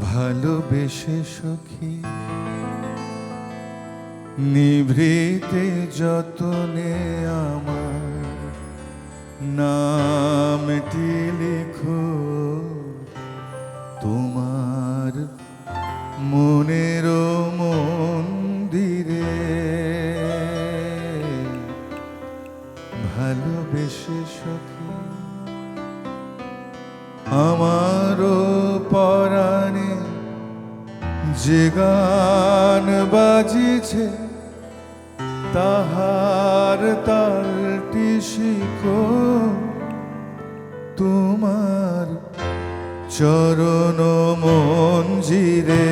ভালোবেসে সখী নিভৃতে যতনে আমার নামটি লিখো তোমার মনের মন্দিরে। ভালোবেসে সখী আমারও পরাণে যে গান বাজিছে তাহার তালটি শিখো তোমার চরণ মঞ্জিরে।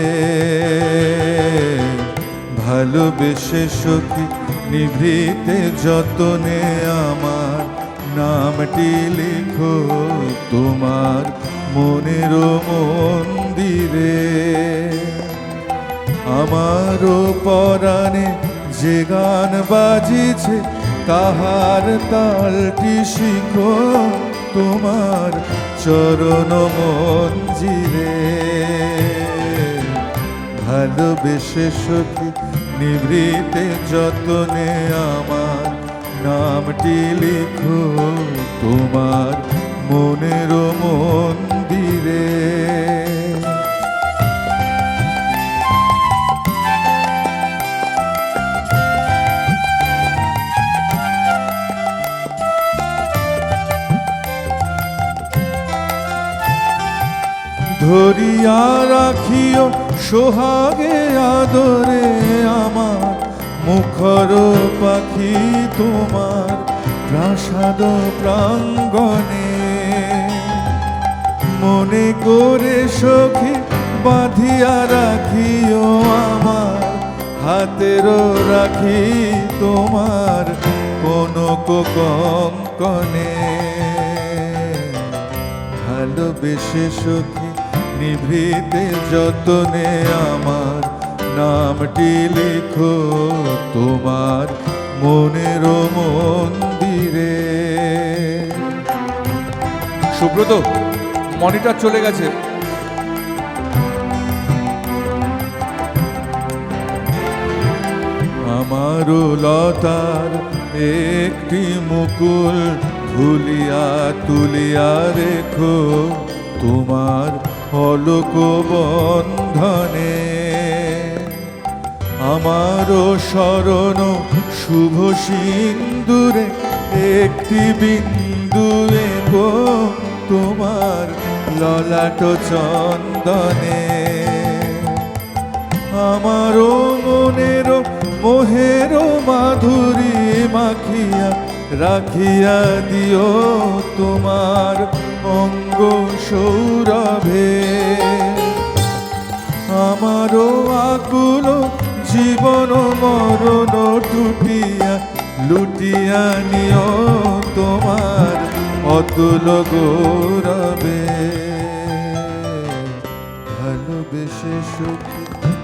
ভালোবেসে সখী নিভৃতে যতনে আমার নামটি লিখো তোমার মনের মন্দিরে। আমারও পরাণে যে গান বাজিছে তাহার তালটি শিখো তোমার চরণ মঞ্জিরে। ভালোবেসে সখী নিভৃতে যতনে আমার নামটি লিখো তোমার মনের মন্দিরে। ধরিয়া রাখিও সোহাগে আদরে আমার মুখর পাখি তোমার প্রাসাদ প্রাঙ্গণে। মনে করে সখী বাঁধিয়া রাখিও আমার হাতের রাখি তোমার কনক কঙ্কণে। ভালোবেসে সখী নিভৃতে যতনে আমার নামটি লিখো তোমার মনের মন্দিরে। সুব্রত, মনিটর চলে গেছে। আমারও লতার একটি মুকুল ভুলিয়া তুলিয়া রেখো তোমার অলক বন্ধনে। আমারও শরণ শুভ সিন্দুরে একটি বিন্দু এগো তোমার ললাট চন্দনে। আমারও মনের মোহের মাধুরী মাখিয়া রাখিয়া দিও তোমার অঙ্গ সৌরভে। আমারও আকুল জীবন মরণ টুটিয়া লুটিয়া নিও তোমার অতুল গৌরবে। ভালোবেসে সখী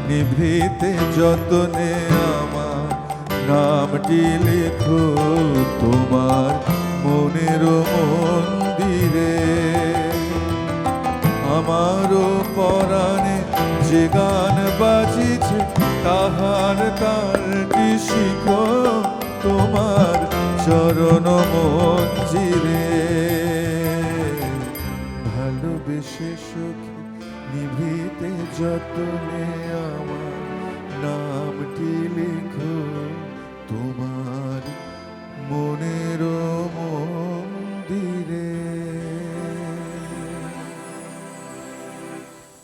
নিভৃতে যতনে আমার নামটি লিখো তোমার মনের মন্দিরে। আমারও পরাণে যে গান বাজিছে তাহার তালটি শিখো তোমার চরণ মঞ্জিরে। ভালোবেসে সখী নিভৃতে যতনে আমার নামটি লিখো